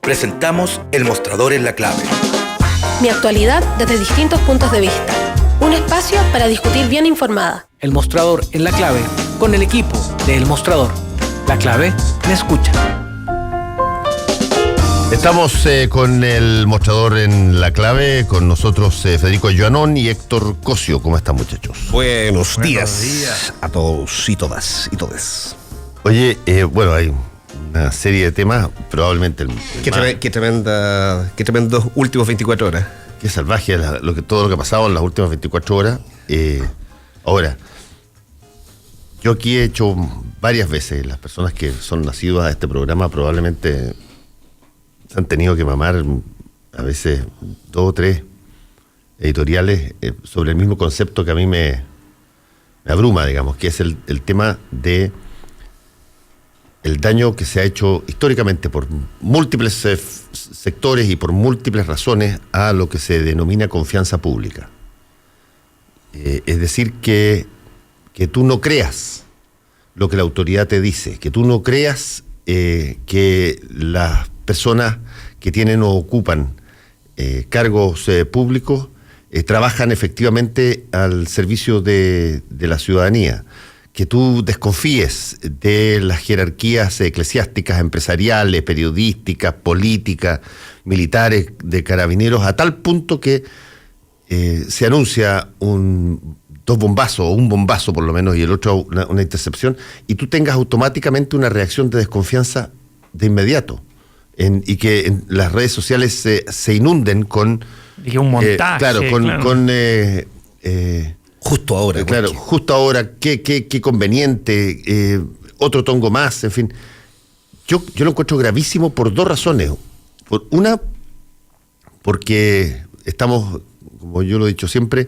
presentamos El Mostrador en la Clave. Mi actualidad desde distintos puntos de vista. Un espacio para discutir bien informada. El Mostrador en la Clave, con el equipo de El Mostrador. La Clave me escucha. Estamos con El Mostrador en la Clave, con nosotros Federico Joanón y Héctor Cosio. ¿Cómo están, muchachos? Buenos días a todos y todas y todes. Oye, bueno, hay una serie de temas, probablemente Qué tremendos últimos 24 horas. Qué salvaje todo lo que ha pasado en las últimas 24 horas. Ahora, yo aquí he hecho varias veces, las personas que son nacidas a este programa probablemente se han tenido que mamar a veces 2 o 3 editoriales sobre el mismo concepto que a mí me abruma, digamos, que es el tema de el daño que se ha hecho históricamente por múltiples sectores y por múltiples razones a lo que se denomina confianza pública. Es decir, que tú no creas lo que la autoridad te dice, que tú no creas que las personas que tienen o ocupan cargos públicos trabajan efectivamente al servicio de la ciudadanía, que tú desconfíes de las jerarquías eclesiásticas, empresariales, periodísticas, políticas, militares, de carabineros, a tal punto que se anuncia dos bombazos, o un bombazo por lo menos, y el otro una intercepción, y tú tengas automáticamente una reacción de desconfianza de inmediato. Y que en las redes sociales se inunden con... Y un montaje. Justo ahora. Claro, justo ahora, qué conveniente, otro tongo más, en fin. Yo lo encuentro gravísimo por 2 razones. Una, porque estamos, como yo lo he dicho siempre,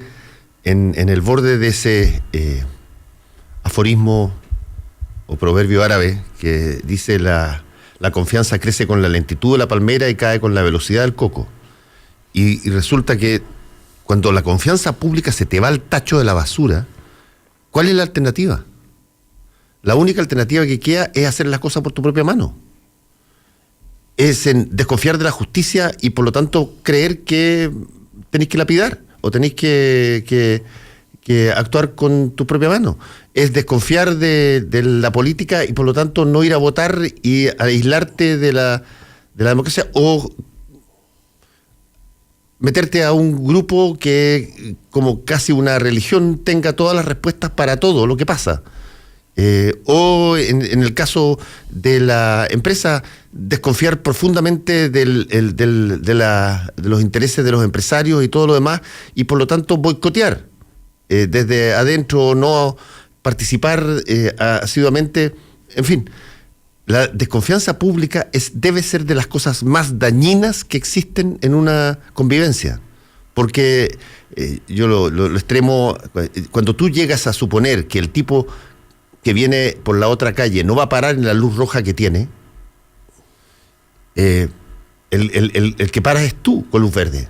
en el borde de ese aforismo o proverbio árabe que dice la confianza crece con la lentitud de la palmera y cae con la velocidad del coco. Y resulta que cuando la confianza pública se te va al tacho de la basura, ¿cuál es la alternativa? La única alternativa que queda es hacer las cosas por tu propia mano. Es desconfiar de la justicia y por lo tanto creer que tenéis que lapidar o tenéis que actuar con tu propia mano. Es desconfiar de la política y por lo tanto no ir a votar y aislarte de la democracia, o meterte a un grupo que, como casi una religión, tenga todas las respuestas para todo lo que pasa. O en el caso de la empresa, desconfiar profundamente de los intereses de los empresarios y todo lo demás, y por lo tanto boicotear desde adentro, no participar asiduamente. En fin, la desconfianza pública debe ser de las cosas más dañinas que existen en una convivencia. Porque yo lo extremo, cuando tú llegas a suponer que el tipo que viene por la otra calle no va a parar en la luz roja que tiene, el que paras es tú con luz verde.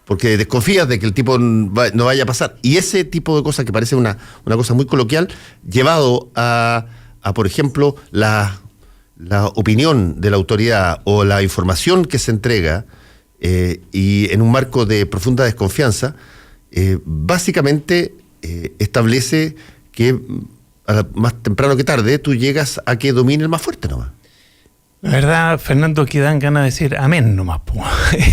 Porque desconfías de que el tipo no vaya a pasar. Y ese tipo de cosas que parece una cosa muy coloquial, llevado a por ejemplo, la opinión de la autoridad o la información que se entrega, y en un marco de profunda desconfianza, básicamente establece que más temprano que tarde tú llegas a que domine el más fuerte nomás. La verdad, Fernando, que dan ganas de decir amén nomás,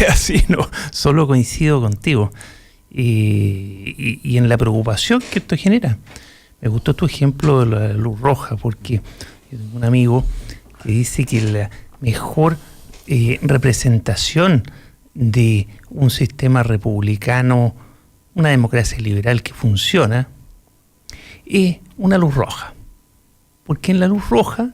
así, no, solo coincido contigo. Y en la preocupación que esto genera. Me gustó tu ejemplo de la luz roja, porque yo tengo un amigo que dice que la mejor representación de un sistema republicano, una democracia liberal que funciona, es una luz roja. Porque en la luz roja,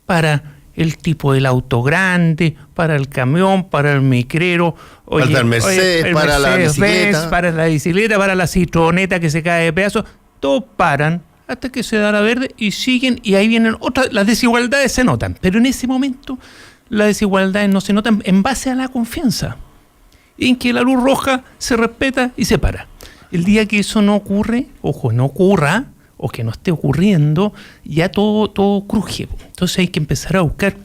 para el tipo del auto grande, para el camión, para el micrero, para el Mercedes, para la bicicleta, para la bicicleta, para la citroneta que se cae de pedazos, todos paran hasta que se da la verde y siguen, y ahí vienen otras. Las desigualdades se notan, pero en ese momento las desigualdades no se notan en base a la confianza, en que la luz roja se respeta y se para. El día que eso no ocurre, ojo, no ocurra, o que no esté ocurriendo, ya todo cruje. Entonces hay que empezar a buscar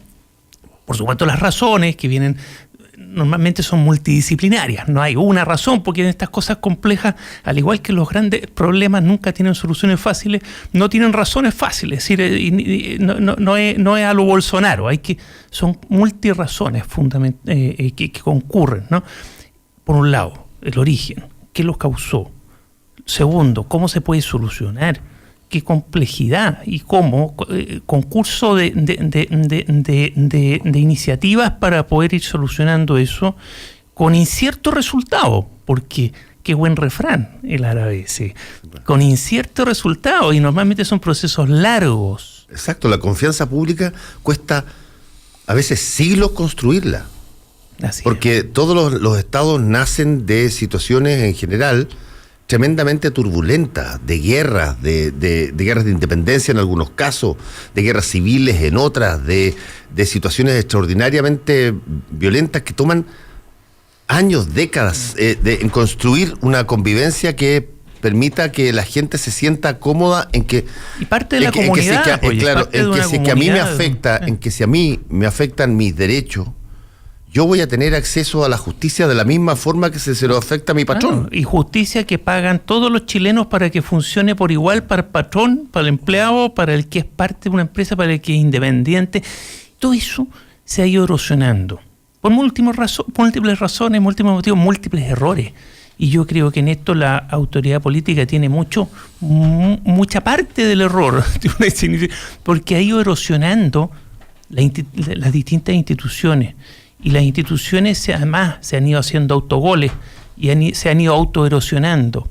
Por supuesto, las razones que vienen normalmente son multidisciplinarias. No hay una razón, porque en estas cosas complejas, al igual que los grandes problemas nunca tienen soluciones fáciles, no tienen razones fáciles. Es decir, no es a lo Bolsonaro. Son multirazones que concurren, ¿no? Por un lado, el origen, qué los causó. Segundo, cómo se puede solucionar. Qué complejidad y cómo concurso de iniciativas para poder ir solucionando eso con incierto resultado, porque qué buen refrán el árabe ese, con incierto resultado, y normalmente son procesos largos. Exacto, la confianza pública cuesta a veces siglos construirla. Así porque todos los estados nacen de situaciones en general tremendamente turbulentas, de guerras, de guerras de independencia en algunos casos, de guerras civiles en otras, de situaciones extraordinariamente violentas que toman años, décadas en construir una convivencia que permita que la gente se sienta cómoda en que... Y parte de la comunidad, a mí me afecta, en que si a mí me afectan mis derechos, yo voy a tener acceso a la justicia de la misma forma que se lo afecta a mi patrón. Y justicia que pagan todos los chilenos para que funcione por igual para el patrón, para el empleado, para el que es parte de una empresa, para el que es independiente. Todo eso se ha ido erosionando. Por múltiples razones, múltiples motivos, múltiples errores. Y yo creo que en esto la autoridad política tiene mucha parte del error, porque ha ido erosionando las distintas instituciones. Y las instituciones además se han ido haciendo autogoles y se han ido autoerosionando.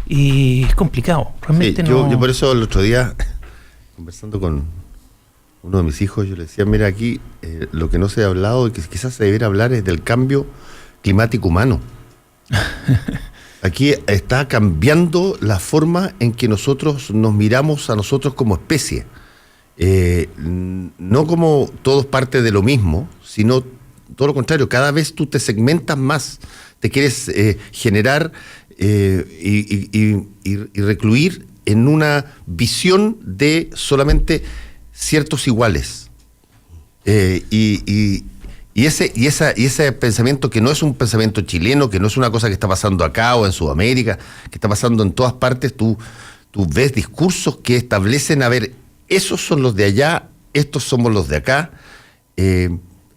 Y es complicado. Realmente sí, yo por eso el otro día, conversando con uno de mis hijos, yo le decía, mira, aquí lo que no se ha hablado y que quizás se debiera hablar es del cambio climático humano. Aquí está cambiando la forma en que nosotros nos miramos a nosotros como especie. No como todos parte de lo mismo, sino todo lo contrario, cada vez tú te segmentas más, te quieres generar y recluir en una visión de solamente ciertos iguales. Y ese pensamiento, que no es un pensamiento chileno, que no es una cosa que está pasando acá o en Sudamérica, que está pasando en todas partes, tú ves discursos que establecen, a ver, esos son los de allá, estos somos los de acá.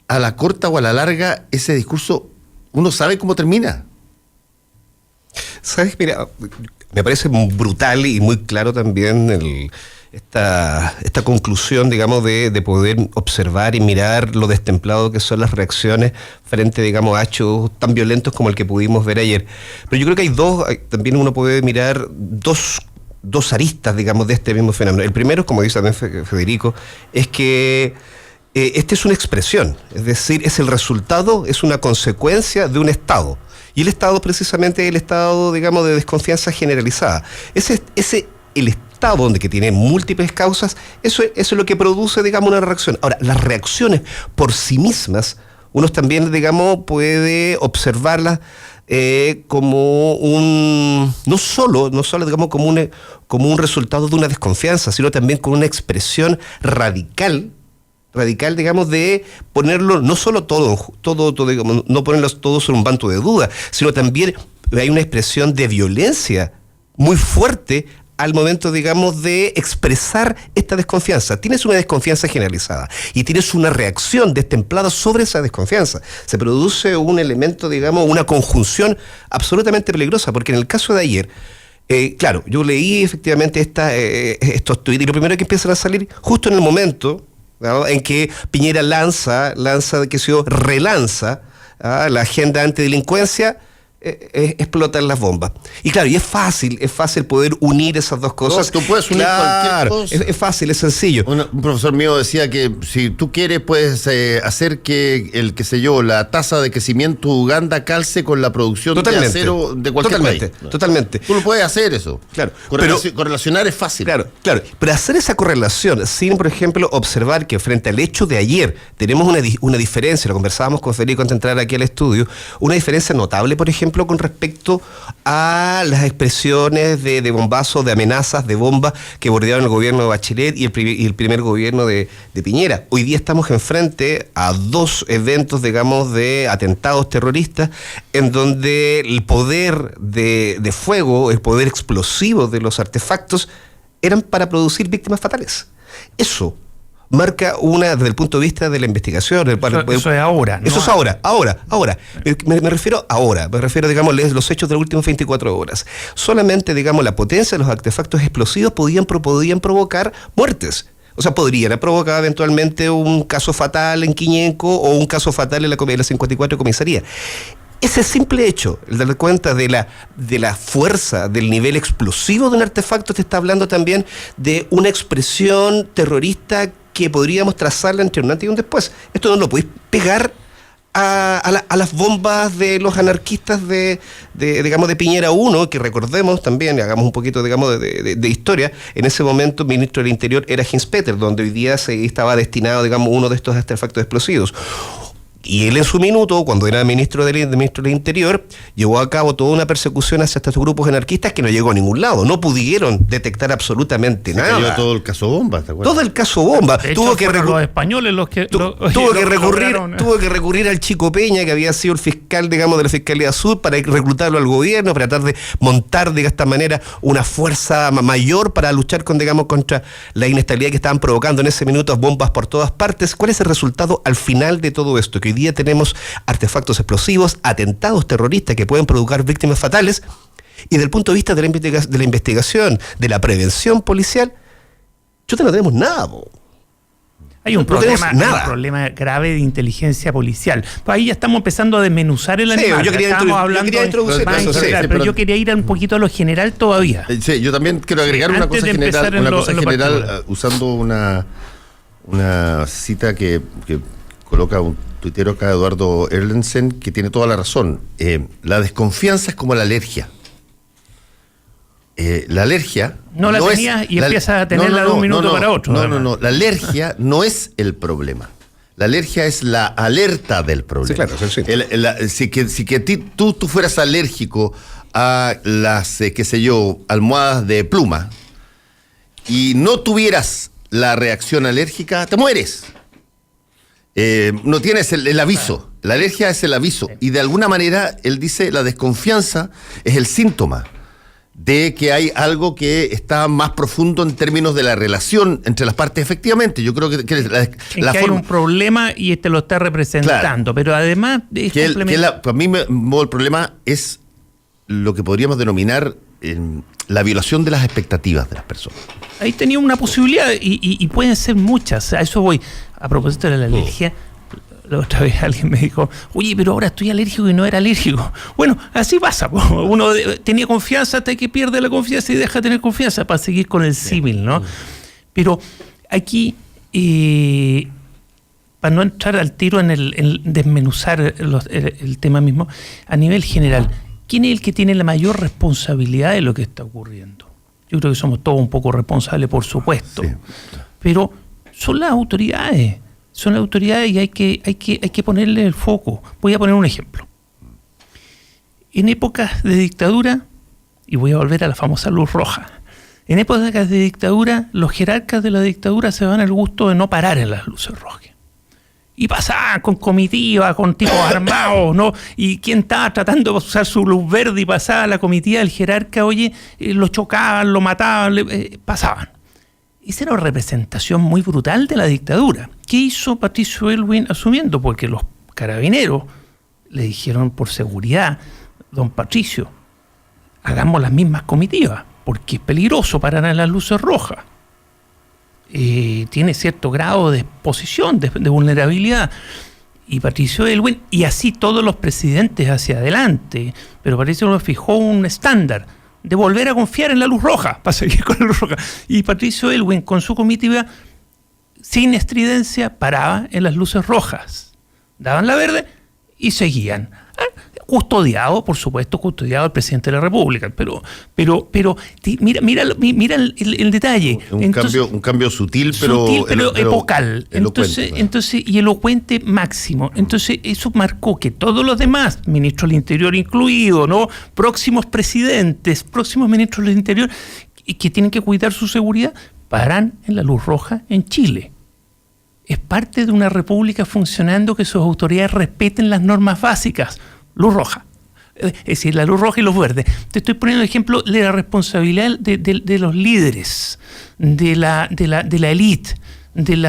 A la corta o a la larga, ese discurso, uno sabe cómo termina. ¿Sabes? Mira, me parece brutal y muy claro también esta conclusión, digamos, de poder observar y mirar lo destemplado que son las reacciones frente, digamos, a hechos tan violentos como el que pudimos ver ayer. Pero yo creo que también uno puede mirar dos aristas, digamos, de este mismo fenómeno. El primero, como dice también Federico, es que esta es una expresión, es decir, es el resultado, es una consecuencia de un Estado. Y el Estado precisamente es el estado, digamos, de desconfianza generalizada. El Estado, donde que tiene múltiples causas, eso es lo que produce, digamos, una reacción. Ahora, las reacciones por sí mismas, uno también, digamos, puede observarlas como no solo digamos como un resultado de una desconfianza, sino también con una expresión radical, digamos, de ponerlo no solo todo, digamos, no ponerlo todo sobre un banco de dudas, sino también hay una expresión de violencia muy fuerte al momento, digamos, de expresar esta desconfianza. Tienes una desconfianza generalizada y tienes una reacción destemplada sobre esa desconfianza. Se produce un elemento, digamos, una conjunción absolutamente peligrosa, porque en el caso de ayer, claro, yo leí efectivamente estos tweets y lo primero que empiezan a salir justo en el momento, ¿no?, en que Piñera relanza la agenda antidelincuencia, explotan las bombas. Y claro, y es fácil poder unir esas dos cosas. No, tú puedes unir cualquier cosa. Es fácil, es sencillo. Un profesor mío decía que si tú quieres, puedes hacer que la tasa de crecimiento de Uganda calce con la producción de acero de cualquier país. Totalmente. Tú lo puedes hacer eso. Claro. Correlacionar es fácil. Claro. Pero hacer esa correlación sin, por ejemplo, observar que frente al hecho de ayer tenemos una diferencia, lo conversábamos con Federico antes de entrar aquí al estudio, una diferencia notable, por ejemplo, ejemplo, con respecto a las expresiones de bombazos, de amenazas, de bombas que bordearon el gobierno de Bachelet y el primer gobierno de Piñera. Hoy día estamos enfrente a dos eventos, digamos, de atentados terroristas en donde el poder de fuego, el poder explosivo de los artefactos eran para producir víctimas fatales. Eso marca desde el punto de vista de la investigación. Eso es ahora, ¿no? Eso es ahora. Me refiero ahora, digamos, los hechos de las últimas 24 horas. Solamente, digamos, la potencia de los artefactos explosivos podían provocar muertes. O sea, podrían haber provocado eventualmente un caso fatal en Quiñenco o un caso fatal en la 54 comisaría. Ese simple hecho, el dar cuenta de la fuerza, del nivel explosivo de un artefacto, te está hablando también de una expresión terrorista que podríamos trazarla entre un antes y un después. Esto no lo podéis pegar a las bombas de los anarquistas digamos, de Piñera 1, que recordemos también, hagamos un poquito, digamos, de historia. En ese momento, ministro del Interior era Hinspeter, donde hoy día estaba destinado, digamos, uno de estos artefactos explosivos. Y él en su minuto, cuando era ministro del Interior, llevó a cabo toda una persecución hacia estos grupos anarquistas que no llegó a ningún lado. No pudieron detectar absolutamente nada. Cayó todo el caso bomba, ¿te acuerdas? Todo el caso bomba. Tuvo que los españoles los que tuvo que recurrir al Chico Peña, que había sido el fiscal, digamos, de la Fiscalía Sur, para reclutarlo al gobierno, para tratar de montar de esta manera una fuerza mayor para luchar contra la inestabilidad que estaban provocando en ese minuto bombas por todas partes. ¿Cuál es el resultado al final de todo esto? Que hoy día tenemos artefactos explosivos, atentados terroristas que pueden provocar víctimas fatales, y desde el punto de vista de la investigación, de la prevención policial, no tenemos nada. Hay un problema grave de inteligencia policial. Pues ahí ya estamos empezando a desmenuzar el animal. Yo quería introducir eso, pero yo quería ir un poquito a lo general todavía. Sí, yo también quiero agregar una cosa general, usando una cita que coloca un tuitero acá, Eduardo Erlensen, que tiene toda la razón. La desconfianza es como la alergia. La alergia... No la tenías y empiezas a tenerla de un minuto para otro. No. La alergia no es el problema. La alergia es la alerta del problema. Sí, claro. Si tú fueras alérgico a las, almohadas de pluma y no tuvieras la reacción alérgica, te mueres. No tienes el aviso. La alergia es el aviso. Y de alguna manera, él dice, la desconfianza es el síntoma de que hay algo que está más profundo en términos de la relación entre las partes. Efectivamente, yo creo que hay un problema y lo está representando, claro, pero además para mí el problema es lo que podríamos denominar la violación de las expectativas de las personas. Ahí tenía una posibilidad y pueden ser muchas. A eso voy. A propósito de la alergia, la otra vez alguien me dijo, oye, pero ahora estoy alérgico y no era alérgico. Bueno, así pasa. Uno tenía confianza hasta que pierde la confianza y deja de tener confianza para seguir con el símil, ¿no? Pero aquí, para no entrar al tiro en desmenuzar el tema mismo, a nivel general, ¿quién es el que tiene la mayor responsabilidad de lo que está ocurriendo? Yo creo que somos todos un poco responsables, por supuesto. Sí. Pero son las autoridades. Y hay que ponerle el foco. Voy a poner un ejemplo. En épocas de dictadura, y voy a volver a la famosa luz roja, en épocas de dictadura, los jerarcas de la dictadura se dan el gusto de no parar en las luces rojas. Y pasaban con comitiva, con tipos armados, ¿no? Y quien estaba tratando de usar su luz verde y pasaba la comitiva del jerarca, lo chocaban, lo mataban, pasaban. Esa era una representación muy brutal de la dictadura. ¿Qué hizo Patricio Aylwin asumiendo? Porque los carabineros le dijeron por seguridad, don Patricio, hagamos las mismas comitivas, porque es peligroso parar en las luces rojas. Tiene cierto grado de exposición, de vulnerabilidad. Y Patricio Aylwin, y así todos los presidentes hacia adelante, pero Patricio Aylwin fijó un estándar de volver a confiar en la luz roja, para seguir con la luz roja. Y Patricio Aylwin, con su comitiva, sin estridencia, paraba en las luces rojas. Daban la verde y seguían. custodiado, por supuesto, custodiado el presidente de la República, pero mira el detalle. Un cambio sutil, pero epocal. Entonces, y elocuente máximo. Entonces, eso marcó que todos los demás, ministros del Interior incluido, ¿no? Próximos presidentes, próximos ministros del Interior, que tienen que cuidar su seguridad, paran en la luz roja en Chile. Es parte de una república funcionando que sus autoridades respeten las normas básicas. Luz roja. Es decir, la luz roja y luz verdes. Te estoy poniendo el ejemplo de la responsabilidad de los líderes, de la élite.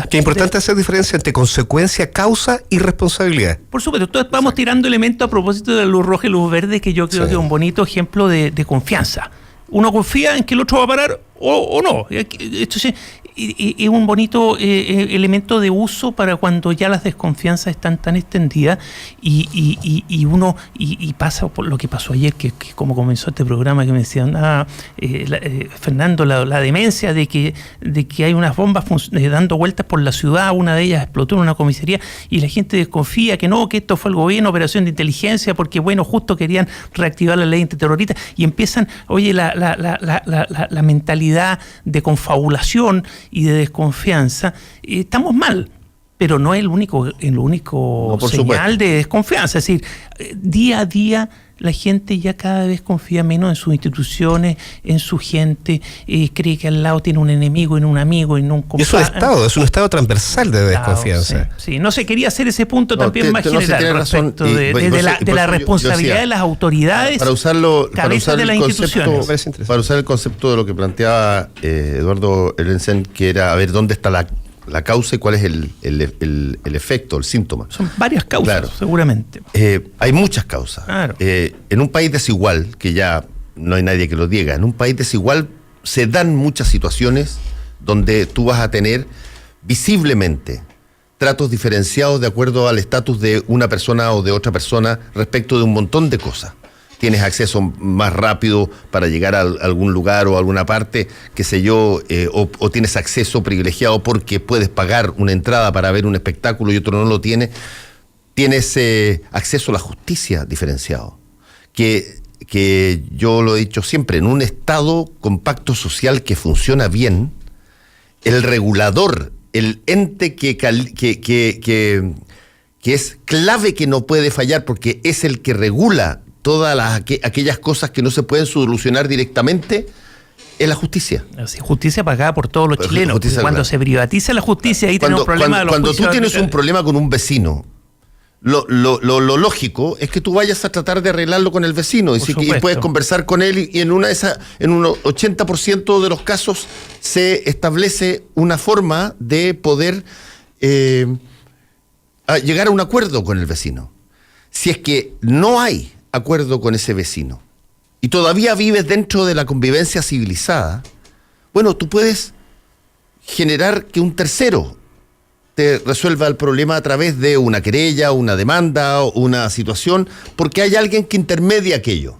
Qué importante hacer diferencia entre consecuencia, causa y responsabilidad. Por supuesto, entonces vamos tirando elementos a propósito de la luz roja y luz verde, que yo creo que es un bonito ejemplo de confianza. Uno confía en que el otro va a parar o no. Entonces, es un bonito elemento de uso para cuando ya las desconfianzas están tan extendidas y pasa por lo que pasó ayer, que como comenzó este programa, que me decían, Fernando, la demencia de que hay unas bombas dando vueltas por la ciudad, una de ellas explotó en una comisaría y la gente desconfía que esto fue el gobierno, operación de inteligencia, porque justo querían reactivar la ley antiterrorista y empiezan, la mentalidad de confabulación y de desconfianza. Estamos mal, pero no es el único señal de desconfianza. Es decir, día a día la gente ya cada vez confía menos en sus instituciones, en su gente, cree que al lado tiene un enemigo, en un amigo, en un compadre. Es un estado transversal de desconfianza. Sí, no se quería hacer ese punto también más general respecto de la responsabilidad de las autoridades, para usarlo, cabezas de las instituciones. Para usar el concepto de lo que planteaba Eduardo Elensen, que era a ver dónde está la causa y cuál es el efecto, el síntoma. Son varias causas, claro. Seguramente. Hay muchas causas. Claro. En un país desigual, que ya no hay nadie que lo diga, en un país desigual se dan muchas situaciones donde tú vas a tener visiblemente tratos diferenciados de acuerdo al estatus de una persona o de otra persona respecto de un montón de cosas. Tienes acceso más rápido para llegar a algún lugar o a alguna parte, qué sé yo, o tienes acceso privilegiado porque puedes pagar una entrada para ver un espectáculo y otro no lo tiene. Tienes acceso a la justicia diferenciado, que yo lo he dicho siempre, en un Estado con pacto social que funciona bien, el regulador, el ente que es clave, que no puede fallar porque es el que regula todas aquellas cosas que no se pueden solucionar directamente, es la justicia. Sí, justicia pagada por todos los chilenos. Cuando se privatiza la justicia, ahí tenemos un problema de los cuando tú tienes un problema con un vecino, lo lógico es que tú vayas a tratar de arreglarlo con el vecino y puedes conversar con él y en un 80% de los casos se establece una forma de poder llegar a un acuerdo con el vecino. Si es que no hay acuerdo con ese vecino y todavía vives dentro de la convivencia civilizada, tú puedes generar que un tercero te resuelva el problema a través de una querella, una demanda o una situación, porque hay alguien que intermedia aquello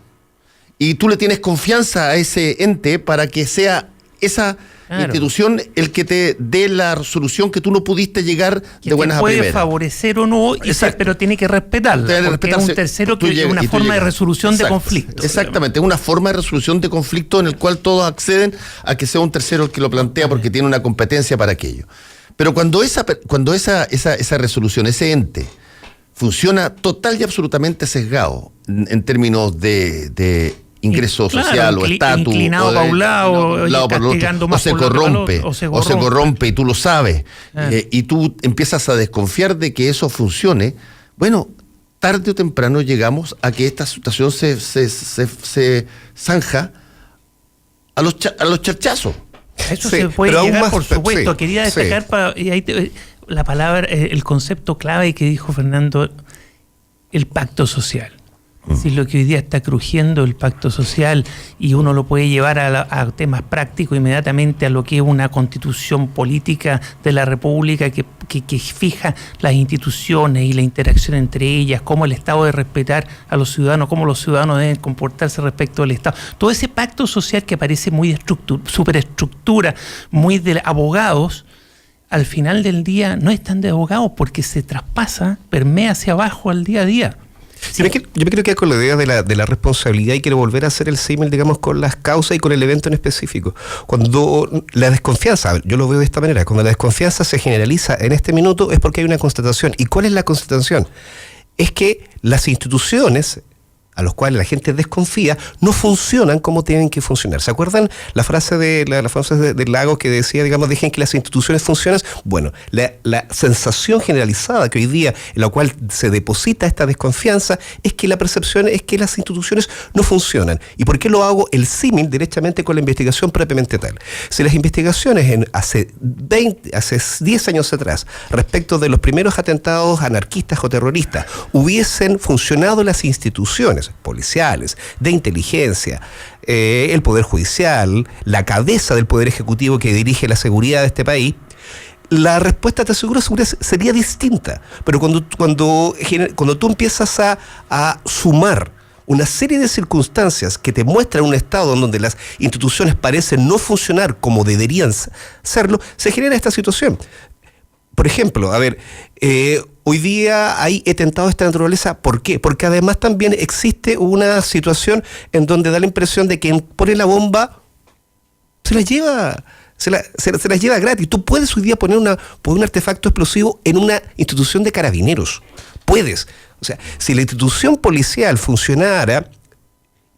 y tú le tienes confianza a ese ente para que sea esa institución el que te dé la solución que tú no pudiste llegar de buenas a primeras. Puede favorecer o no, pero tiene que respetarla, porque es un tercero que es una forma de resolución de conflictos. Exactamente, es una forma de resolución de conflicto en el cual todos acceden a que sea un tercero el que lo plantea porque tiene una competencia para aquello. Pero cuando esa resolución, ese ente, funciona total y absolutamente sesgado en términos de ingreso social o estatus, inclinado para un lado, o se corrompe y tú lo sabes, y tú empiezas a desconfiar de que eso funcione, tarde o temprano llegamos a que esta situación se zanja a los charchazos. Eso se puede llegar, por supuesto. Quería destacar la palabra, el concepto clave que dijo Fernando, el pacto social. Es decir, lo que hoy día está crujiendo el pacto social, y uno lo puede llevar a temas prácticos inmediatamente a lo que es una constitución política de la República que fija las instituciones y la interacción entre ellas, cómo el Estado debe respetar a los ciudadanos, cómo los ciudadanos deben comportarse respecto al Estado. Todo ese pacto social que parece muy de superestructura, muy de abogados, al final del día no es tan de abogados porque se traspasa, permea hacia abajo al día a día. Yo me quiero quedar con la idea de la responsabilidad y quiero volver a hacer el símil, digamos, con las causas y con el evento en específico. Cuando la desconfianza, yo lo veo de esta manera, cuando la desconfianza se generaliza en este minuto es porque hay una constatación. ¿Y cuál es la constatación? Es que las instituciones a los cuales la gente desconfía, no funcionan como tienen que funcionar. ¿Se acuerdan la frase de Lagos que decía, digamos, dejen que las instituciones funcionen? Bueno, la sensación generalizada que hoy día, en la cual se deposita esta desconfianza, es que la percepción es que las instituciones no funcionan. ¿Y por qué lo hago el símil directamente con la investigación propiamente tal? Si las investigaciones hace 10 años atrás, respecto de los primeros atentados anarquistas o terroristas, hubiesen funcionado las instituciones policiales, de inteligencia, el Poder Judicial, la cabeza del Poder Ejecutivo que dirige la seguridad de este país, la respuesta, te aseguro, sería distinta. Pero cuando tú empiezas a sumar una serie de circunstancias que te muestran un estado en donde las instituciones parecen no funcionar como deberían serlo, se genera esta situación. Por ejemplo, hoy día hay atentados de esta naturaleza. ¿Por qué? Porque además también existe una situación en donde da la impresión de que quien pone la bomba se las lleva gratis. Tú puedes hoy día poner un artefacto explosivo en una institución de carabineros. Puedes. O sea, si la institución policial funcionara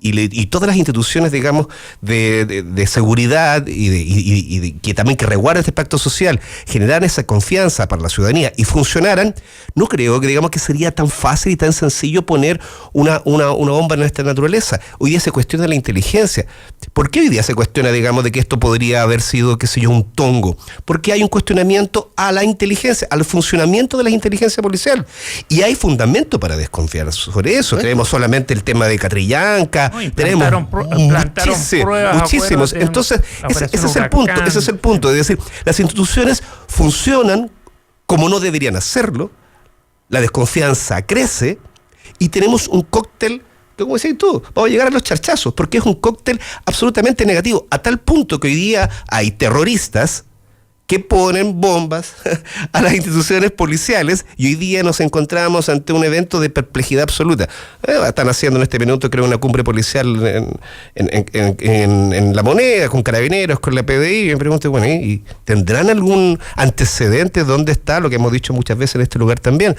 y todas las instituciones, digamos, de seguridad y que también que resguardan este pacto social generaran esa confianza para la ciudadanía y funcionaran, no creo que, digamos, que sería tan fácil y tan sencillo poner una bomba en esta naturaleza. Hoy día se cuestiona la inteligencia. ¿Por qué hoy día se cuestiona, digamos, de que esto podría haber sido, qué sé yo, un tongo? Porque hay un cuestionamiento a la inteligencia, al funcionamiento de la inteligencia policial. Y hay fundamento para desconfiar sobre eso. Tenemos solamente el tema de Catrillanca. Tenemos muchísimos. Entonces, ese es el punto. Es decir, las instituciones funcionan como no deberían hacerlo, la desconfianza crece y tenemos un cóctel que, como decís tú, vamos a llegar a los charchazos, porque es un cóctel absolutamente negativo, a tal punto que hoy día hay terroristas que ponen bombas a las instituciones policiales y hoy día nos encontramos ante un evento de perplejidad absoluta. Están haciendo en este minuto, creo, una cumbre policial en La Moneda, con carabineros, con la PDI, y me pregunto, bueno, ¿y tendrán algún antecedente? ¿Dónde está? Lo que hemos dicho muchas veces en este lugar también.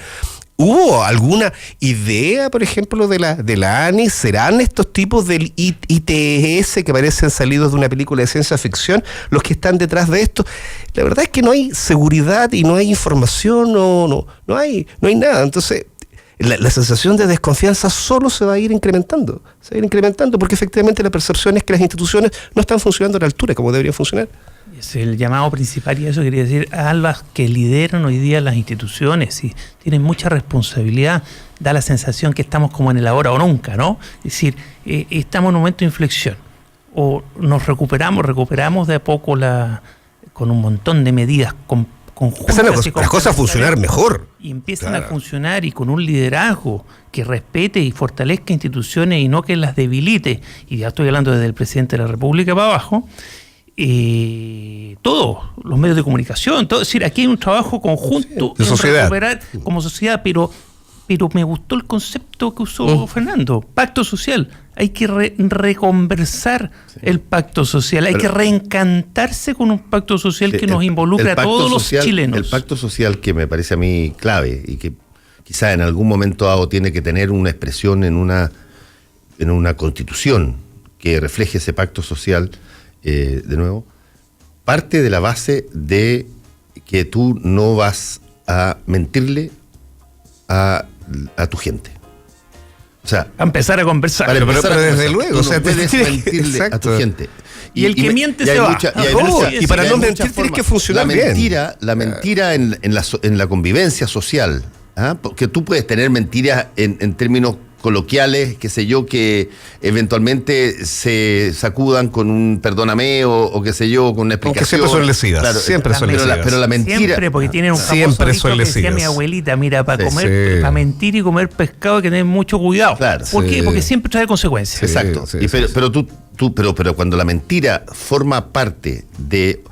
¿Hubo alguna idea, por ejemplo, de la ANI? ¿Serán estos tipos del ITS que parecen salidos de una película de ciencia ficción los que están detrás de esto? La verdad es que no hay seguridad y no hay información, no hay nada. Entonces, la sensación de desconfianza solo se va a ir incrementando. Porque efectivamente la percepción es que las instituciones no están funcionando a la altura como deberían funcionar. Es el llamado principal, y eso quería decir, a Albas, que lideran hoy día las instituciones y tienen mucha responsabilidad. Da la sensación que estamos como en el ahora o nunca, ¿no? Es decir, estamos en un momento de inflexión. O nos recuperamos de a poco con un montón de medidas conjuntas. Empiezan las cosas a funcionar mejor. Y empiezan a funcionar y con un liderazgo que respete y fortalezca instituciones y no que las debilite. Y ya estoy hablando desde el presidente de la República para abajo. Todos los medios de comunicación, todo, es decir, aquí hay un trabajo conjunto de sociedad, recuperar como sociedad, pero me gustó el concepto que usó Fernando, pacto social. Hay que reconversar el pacto social, hay que reencantarse con un pacto social que nos involucre a todos los chilenos. El pacto social, que me parece a mí clave y que quizá en algún momento dado tiene que tener una expresión en una constitución que refleje ese pacto social. De nuevo, parte de la base de que tú no vas a mentirle a tu gente. O sea, a empezar a conversar. Pero desde luego, o sea, no puedes mentirle a tu gente. Y el que miente se va. Y para no mentir tienes que funcionar bien. La mentira en la convivencia social, porque tú puedes tener mentiras en términos coloquiales, qué sé yo, que eventualmente se sacudan con un perdóname o qué sé yo, con una explicación. Aunque siempre son lesivas. Claro, siempre son lesivas. Pero la mentira. Siempre, porque tienen un famoso dicho que decía mi abuelita, mira, para mentir y comer pescado hay que tener mucho cuidado. Claro, ¿Por qué? Porque siempre trae consecuencias. Exacto. Pero cuando la mentira forma parte de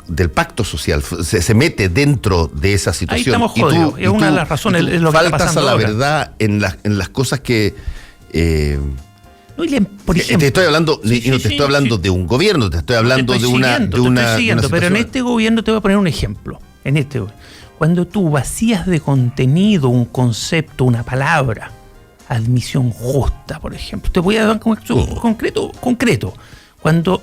del pacto social, se mete dentro de esa situación. Ahí estamos jodidos. Es una de las razones. Es lo que está faltas a pasando la ahora. verdad en las cosas que... No, por ejemplo, te estoy hablando, y no te estoy hablando de un gobierno, te estoy hablando te estoy de una siguiendo, pero en situación. este gobierno te voy a poner un ejemplo. Cuando tú vacías de contenido un concepto, una palabra, admisión justa, por ejemplo, te voy a dar un concreto. Cuando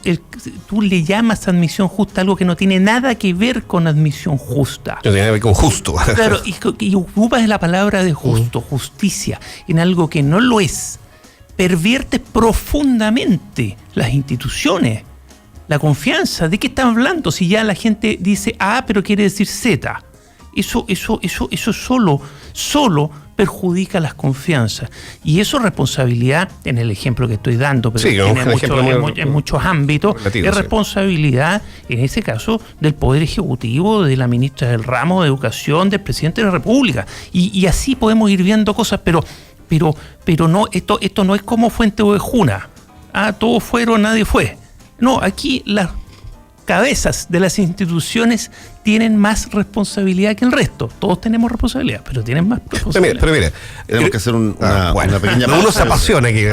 tú le llamas admisión justa algo que no tiene nada que ver con admisión justa. No tiene nada que ver con justo. Claro, y ocupas la palabra de justo, justicia, en algo que no lo es. Perviertes profundamente las instituciones, la confianza. ¿De qué están hablando? Si ya la gente dice A, pero quiere decir Z. Eso solo perjudica las confianzas. Y eso es responsabilidad, en el ejemplo que estoy dando, pero sí, en muchos ámbitos, relativo, es responsabilidad, en ese caso, del Poder Ejecutivo, de la ministra del Ramo de Educación, del Presidente de la República. Y así podemos ir viendo cosas, pero no, esto no es como Fuente Ovejuna. Todos fueron, nadie fue. No, aquí las cabezas de las instituciones tienen más responsabilidad que el resto. Todos tenemos responsabilidad, pero tienen más responsabilidad. Pero mira, tenemos que hacer una pequeña pausa. Uno se apasiona aquí.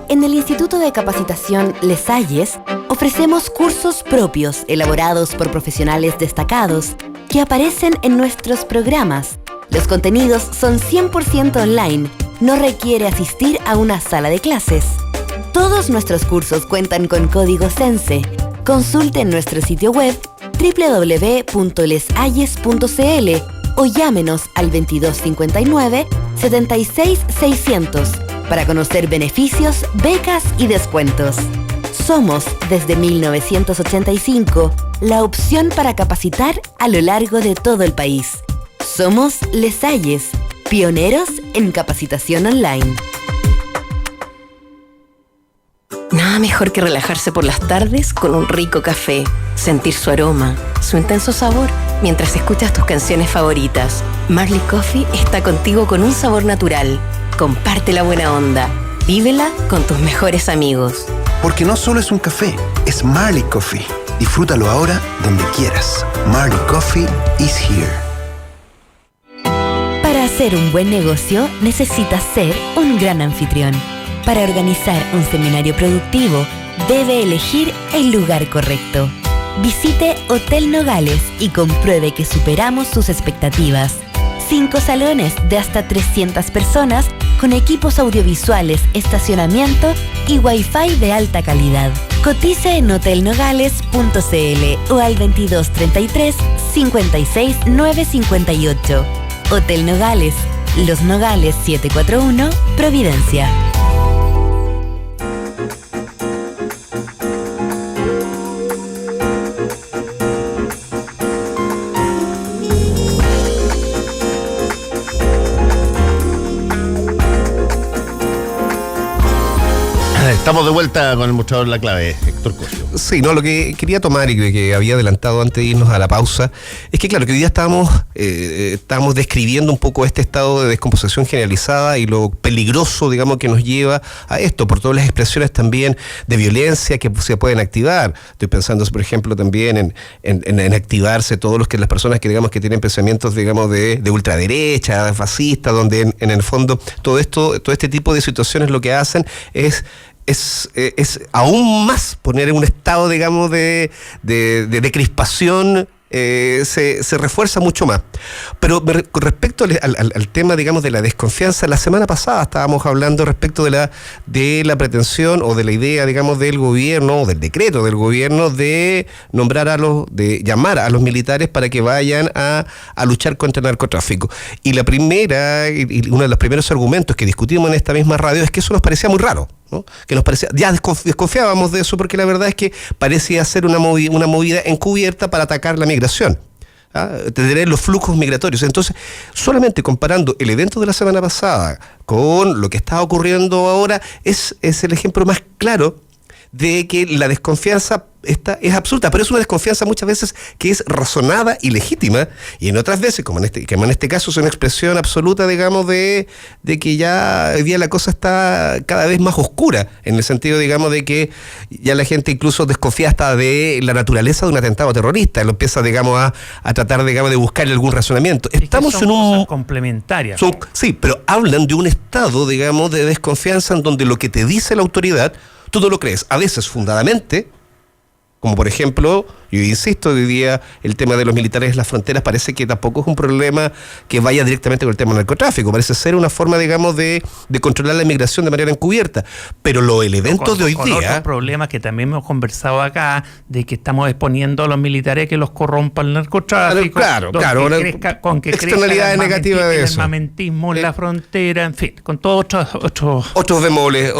En el Instituto de Capacitación Les Hayes ofrecemos cursos propios elaborados por profesionales destacados que aparecen en nuestros programas. Los contenidos son 100% online, no requiere asistir a una sala de clases. Todos nuestros cursos cuentan con código Sense. Consulte en nuestro sitio web www.leshayes.cl o llámenos al 2259 76 600 para conocer beneficios, becas y descuentos. Somos, desde 1985, la opción para capacitar a lo largo de todo el país. Somos Les Hayes, pioneros en capacitación online. Nada mejor que relajarse por las tardes con un rico café, sentir su aroma, su intenso sabor, mientras escuchas tus canciones favoritas. Marley Coffee está contigo con un sabor natural. Comparte la buena onda. Vívela con tus mejores amigos. Porque no solo es un café, es Marley Coffee. Disfrútalo ahora donde quieras. Marley Coffee is here. Para hacer un buen negocio, necesitas ser un gran anfitrión. Para organizar un seminario productivo, debe elegir el lugar correcto. Visite Hotel Nogales y compruebe que superamos sus expectativas. 5 salones de hasta 300 personas con equipos audiovisuales, estacionamiento y Wi-Fi de alta calidad. Cotice en hotelnogales.cl o al 2233 56 958. Hotel Nogales, Los Nogales 741, Providencia. Estamos de vuelta con el mostrador de la clave, Héctor Cosio. Sí, no, lo que quería tomar y que había adelantado antes de irnos a la pausa es que, claro, que hoy día estábamos describiendo un poco este estado de descomposición generalizada y lo peligroso, digamos, que nos lleva a esto, por todas las expresiones también de violencia que se pueden activar. Estoy pensando, por ejemplo, también en activarse todos las personas que, digamos, que tienen pensamientos, digamos, de ultraderecha, fascista, donde en el fondo todo este tipo de situaciones lo que hacen es aún más poner en un estado, digamos, de crispación. Se refuerza mucho más. Pero con respecto al tema, digamos, de la desconfianza, la semana pasada estábamos hablando respecto de la pretensión o de la idea, digamos, del gobierno o del decreto del gobierno de llamar a los militares para que vayan a luchar contra el narcotráfico. Y la primera, y uno de los primeros argumentos que discutimos en esta misma radio es que eso nos parecía muy raro, ¿no? Que nos parecía, ya desconfiábamos de eso, porque la verdad es que parecía ser una movida encubierta para atacar la migración, tener los flujos migratorios. Entonces, solamente comparando el evento de la semana pasada con lo que está ocurriendo ahora, es el ejemplo más claro de que la desconfianza esta es absoluta, pero es una desconfianza muchas veces que es razonada y legítima, y en otras veces, como en este caso, es una expresión absoluta, digamos, de que ya hoy día la cosa está cada vez más oscura, en el sentido, digamos, de que ya la gente incluso desconfía hasta de la naturaleza de un atentado terrorista, lo empieza, digamos, a tratar, digamos, de buscarle algún razonamiento. Estamos son en un... cosas complementarias. Sí, pero hablan de un estado, digamos, de desconfianza en donde lo que te dice la autoridad, tú no lo crees, a veces fundadamente, como por ejemplo, yo insisto, hoy día el tema de los militares en las fronteras parece que tampoco es un problema que vaya directamente con el tema del narcotráfico, parece ser una forma, digamos, de controlar la inmigración de manera encubierta, pero el evento de hoy con día... otros problemas que también hemos conversado acá, de que estamos exponiendo a los militares que los corrompan el narcotráfico, claro, con que externalidades negativas de eso, el armamentismo en la frontera, en fin, con todos otros bemoles,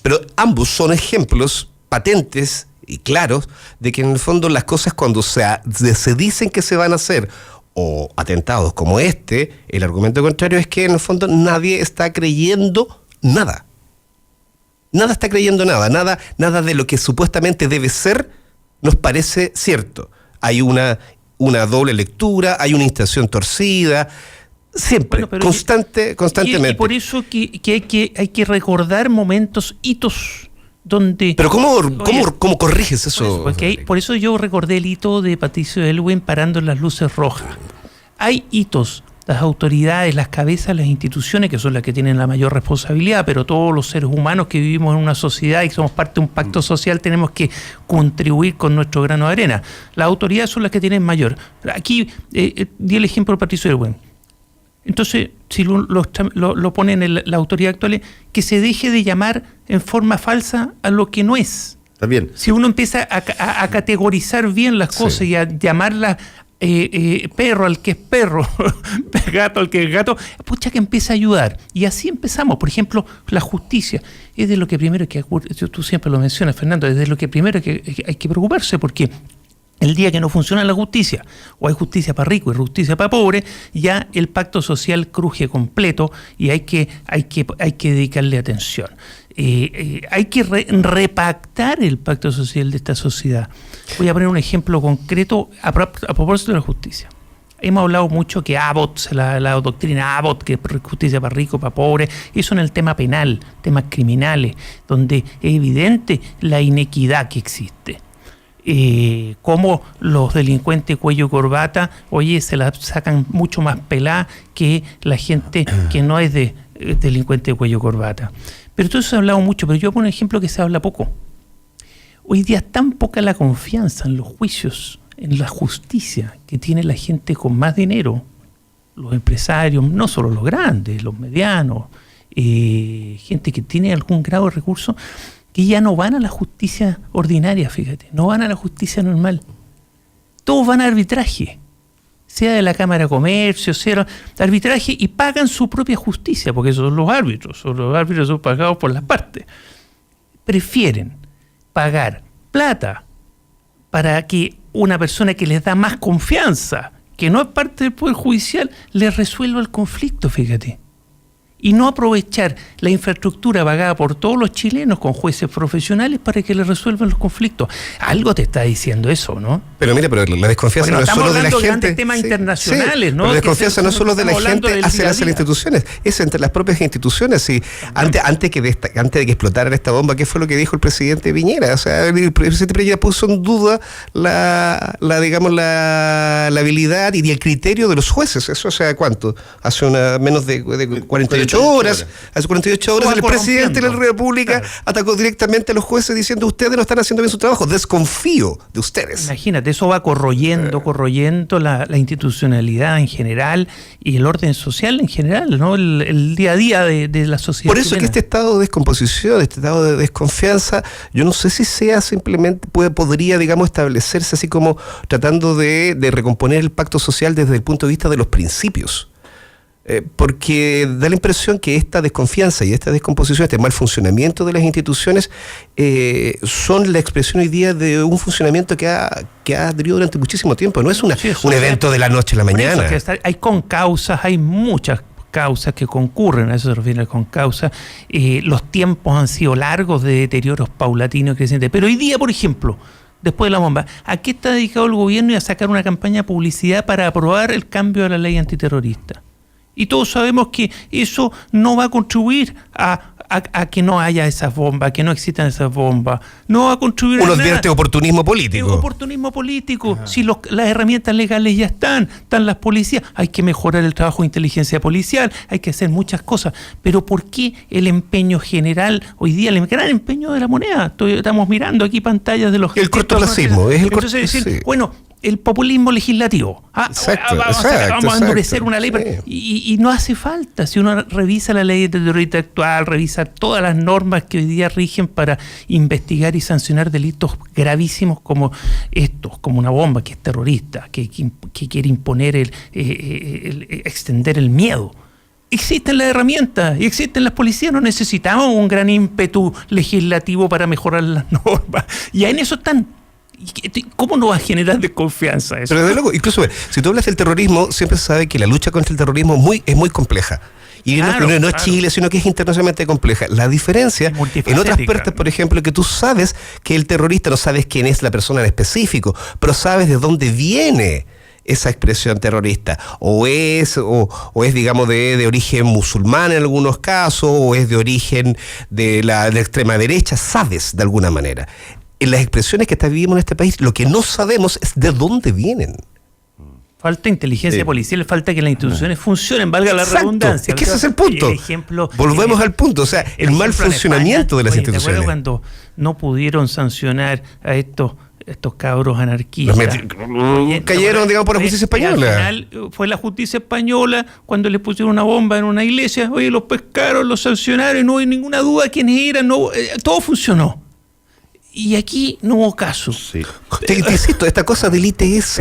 pero ambos son ejemplos patentes y claros de que en el fondo las cosas cuando se dicen que se van a hacer, o atentados como este, el argumento contrario es que en el fondo nadie está creyendo nada. Nada está creyendo nada de lo que supuestamente debe ser nos parece cierto. Hay una doble lectura, hay una intención torcida, siempre, bueno, constantemente. Y por eso que hay que recordar momentos, hitos, donde... Pero ¿cómo corriges eso? Por eso yo recordé el hito de Patricio Aylwin parando en las luces rojas. Hay hitos, las autoridades, las cabezas, las instituciones, que son las que tienen la mayor responsabilidad, pero todos los seres humanos que vivimos en una sociedad y somos parte de un pacto social tenemos que contribuir con nuestro grano de arena. Las autoridades son las que tienen mayor. Aquí di el ejemplo de Patricio Aylwin. Entonces, si lo ponen en la autoridad actual, que se deje de llamar en forma falsa a lo que no es. Está bien. Si uno empieza a categorizar bien las cosas y a llamarlas perro al que es perro, gato al que es gato, pucha que empieza a ayudar. Y así empezamos. Por ejemplo, la justicia es de lo que primero que ocurre. Tú siempre lo mencionas, Fernando, es de lo que primero que hay que preocuparse, porque el día que no funciona la justicia, o hay justicia para ricos y justicia para pobres, ya el pacto social cruje completo y hay que dedicarle atención. Hay que repactar el pacto social de esta sociedad. Voy a poner un ejemplo concreto a propósito de la justicia. Hemos hablado mucho que Abbott, la doctrina Abbott, que es justicia para ricos, para pobres, eso en el tema penal, temas criminales, donde es evidente la inequidad que existe. Cómo los delincuentes cuello corbata, oye, se la sacan mucho más pelada que la gente que no es de delincuente de cuello corbata. Pero todo eso se ha hablado mucho, pero yo pongo un ejemplo que se habla poco. Hoy día es tan poca la confianza en los juicios, en la justicia, que tiene la gente con más dinero, los empresarios, no solo los grandes, los medianos, gente que tiene algún grado de recursos, que ya no van a la justicia ordinaria, fíjate, no van a la justicia normal. Todos van a arbitraje, sea de la Cámara de Comercio, sea de arbitraje, y pagan su propia justicia, porque esos son los árbitros son pagados por las partes. Prefieren pagar plata para que una persona que les da más confianza, que no es parte del Poder Judicial, les resuelva el conflicto, fíjate. Y no aprovechar la infraestructura pagada por todos los chilenos con jueces profesionales para que les resuelvan los conflictos. Algo te está diciendo eso, ¿no? Pero mira, la desconfianza no es solo de la gente. Grandes temas internacionales, ¿no? Pero la desconfianza no es solo de la gente hacia las instituciones, es entre las propias instituciones. Y antes de que explotara esta bomba, ¿qué fue lo que dijo el presidente Piñera? O sea, el presidente Piñera puso en duda la habilidad y el criterio de los jueces. Eso, o sea, ¿cuánto? Hace menos de 48 horas. Hace 48 horas el presidente de la República atacó directamente a los jueces diciendo: ustedes no están haciendo bien su trabajo, desconfío de ustedes. Imagínate, eso va corroyendo la institucionalidad en general y el orden social en general, ¿no? El día a día de la sociedad. Por eso chilena. Es que este estado de descomposición, este estado de desconfianza, yo no sé si sea simplemente, podría, digamos, establecerse así como tratando de recomponer el pacto social desde el punto de vista de los principios. Porque da la impresión que esta desconfianza y esta descomposición, este mal funcionamiento de las instituciones son la expresión hoy día de un funcionamiento que ha durado durante muchísimo tiempo. No es un evento de la noche a la mañana. Hay concausas, hay muchas causas, que concurren, a eso se refiere con causas. Los tiempos han sido largos de deterioros paulatinos y crecientes. Pero hoy día, por ejemplo, después de la bomba, ¿a qué está dedicado el gobierno y a sacar una campaña de publicidad para aprobar el cambio de la ley antiterrorista? Y todos sabemos que eso no va a contribuir a que no haya esas bombas, que no existan esas bombas. No va a contribuir Uno a nada. advierte oportunismo político. Oportunismo político. Si las herramientas legales ya están las policías. Hay que mejorar el trabajo de inteligencia policial, hay que hacer muchas cosas. Pero ¿por qué el empeño general, hoy día el gran empeño de la moneda? Estamos mirando aquí pantallas de los... El cortoplacismo. Entonces decir, sí. Bueno, el populismo legislativo. Vamos a endurecer una ley. Sí. Y no hace falta. Si uno revisa la ley de terrorismo actual, revisa todas las normas que hoy día rigen para investigar y sancionar delitos gravísimos como estos, como una bomba que es terrorista, que quiere imponer extender el miedo. Existen las herramientas y existen las policías. No necesitamos un gran ímpetu legislativo para mejorar las normas. Y en eso están. ¿Cómo no va a generar desconfianza eso? Pero desde luego, incluso, si tú hablas del terrorismo, siempre se sabe que la lucha contra el terrorismo es muy compleja. Y no es Chile, sino que es internacionalmente compleja. La diferencia en otras partes, por ejemplo, que tú sabes que el terrorista, no sabes quién es la persona en específico, pero sabes de dónde viene esa expresión terrorista. O es digamos, de origen musulmán en algunos casos, o es de origen de la extrema derecha, sabes de alguna manera. En las expresiones que vivimos en este país, lo que no sabemos es de dónde vienen. Falta inteligencia policial, falta que las instituciones funcionen, valga la redundancia. Es que ese es el punto. Volvemos al punto, o sea, el mal funcionamiento de las instituciones. ¿Te acuerdas cuando no pudieron sancionar a estos cabros anarquistas? Cayeron, digamos, por la justicia española. Al final fue la justicia española cuando les pusieron una bomba en una iglesia. Oye, los pescaron, los sancionaron, no hay ninguna duda quiénes eran, todo funcionó. Y aquí no hubo caso. Sí. Te insisto, esta cosa del ITS.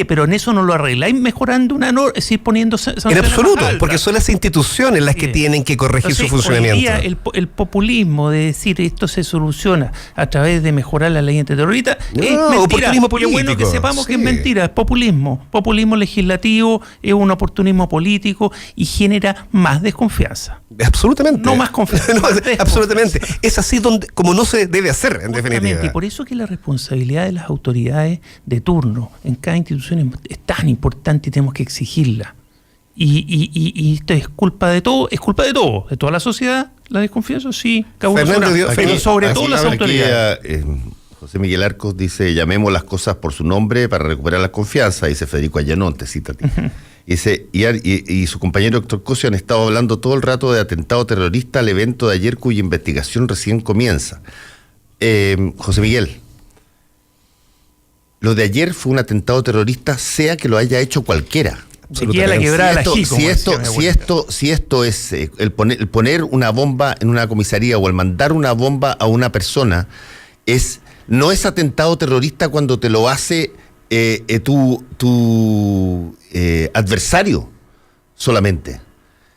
Pero en eso no lo arregláis mejorando una norma, es decir, poniendo sanciones. En absoluto, porque son las instituciones las que tienen que corregir su funcionamiento. Hoy día el populismo de decir esto se soluciona a través de mejorar la ley antiterrorista es mentira. Oportunismo político. Qué bueno que sepamos que es mentira, es populismo. Populismo legislativo, es un oportunismo político y genera más desconfianza. Absolutamente. No más confianza. Absolutamente. Es así como no se debe hacer, en definitiva. Y por eso que la responsabilidad de las autoridades de turno en cada institución es tan importante y tenemos que exigirla. Y esto es culpa de todo, de toda la sociedad, la desconfianza, sí, pero sobre todo las autoridades. José Miguel Arcos dice, llamemos las cosas por su nombre para recuperar la confianza, dice Federico Allanón, te cita a ti. Dice, y su compañero Héctor Cosio han estado hablando todo el rato de atentado terrorista al evento de ayer cuya investigación recién comienza. José Miguel, lo de ayer fue un atentado terrorista, sea que lo haya hecho cualquiera. Si esto es el poner una bomba en una comisaría o el mandar una bomba a una persona, no es atentado terrorista cuando te lo hace tu adversario solamente.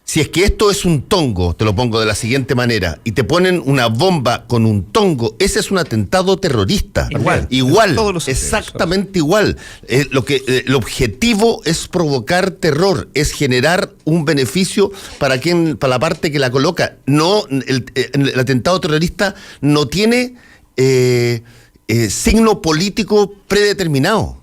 Si es que esto es un tongo, te lo pongo de la siguiente manera, y te ponen una bomba con un tongo, ese es un atentado terrorista. Igual, exactamente igual. El objetivo es provocar terror, es generar un beneficio para la parte que la coloca. No, el atentado terrorista no tiene signo político predeterminado.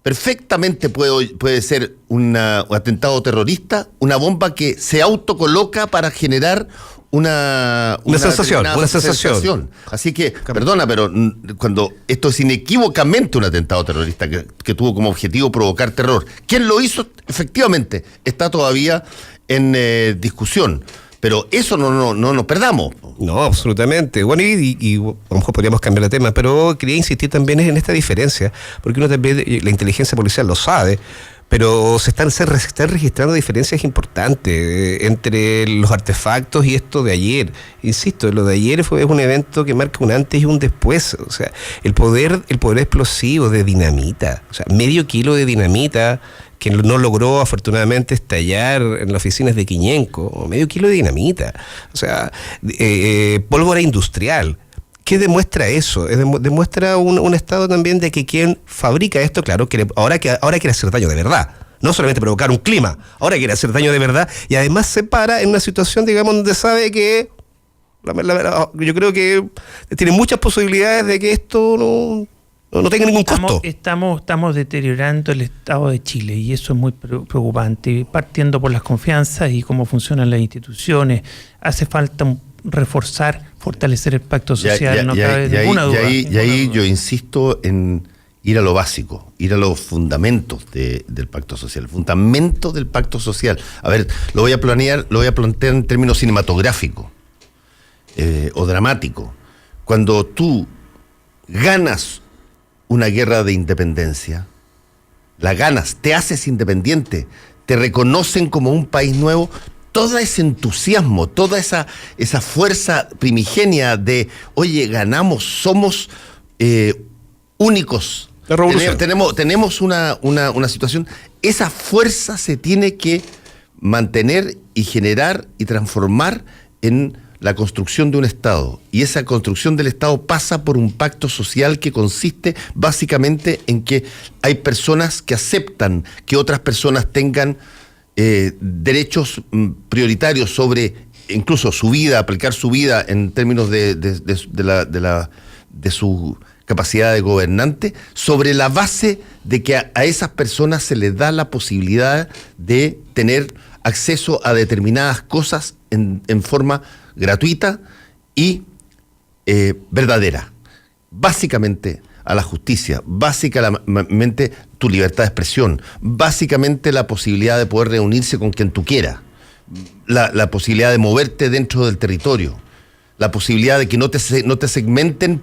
Perfectamente puede ser un atentado terrorista, una bomba que se autocoloca para generar una sensación. Así que, perdona, pero cuando esto es inequívocamente un atentado terrorista que tuvo como objetivo provocar terror, ¿quién lo hizo? Efectivamente, está todavía en discusión. Pero eso no nos perdamos. No, absolutamente. Bueno, y a lo mejor podríamos cambiar de tema, pero quería insistir también en esta diferencia, porque uno también, la inteligencia policial lo sabe, pero se están registrando diferencias importantes entre los artefactos y esto de ayer. Insisto, lo de ayer es un evento que marca un antes y un después. O sea, el poder explosivo de dinamita, o sea, medio kilo de dinamita que no logró afortunadamente estallar en las oficinas de Quiñenco, o medio kilo de dinamita, o sea, pólvora industrial. ¿Qué demuestra eso? Demuestra un estado también de que quien fabrica esto, claro, que ahora quiere hacer daño de verdad. no solamente provocar un clima, ahora quiere hacer daño de verdad, y además se para en una situación, digamos, donde sabe que yo creo que tiene muchas posibilidades de que esto no tenga ningún costo. Estamos deteriorando el Estado de Chile y eso es muy preocupante, partiendo por las confianzas y cómo funcionan las instituciones. Hace falta fortalecer el pacto social, no cabe ninguna duda. Y ahí yo insisto en ir a lo básico, ir a los fundamentos del pacto social, el fundamento del pacto social. A ver, lo voy a plantear en términos cinematográficos o dramáticos. Cuando tú ganas una guerra de independencia, la ganas, te haces independiente, te reconocen como un país nuevo, todo ese entusiasmo, toda esa fuerza primigenia de, oye, ganamos, somos únicos, la revolución. Tenemos una situación, esa fuerza se tiene que mantener y generar y transformar en la construcción de un Estado. Y esa construcción del Estado pasa por un pacto social que consiste básicamente en que hay personas que aceptan que otras personas tengan derechos prioritarios sobre incluso su vida, aplicar su vida en términos de su capacidad de gobernante, sobre la base de que a esas personas se les da la posibilidad de tener acceso a determinadas cosas en forma gratuita y verdadera. Básicamente a la justicia, básicamente tu libertad de expresión, básicamente la posibilidad de poder reunirse con quien tú quieras, la posibilidad de moverte dentro del territorio, la posibilidad de que no te segmenten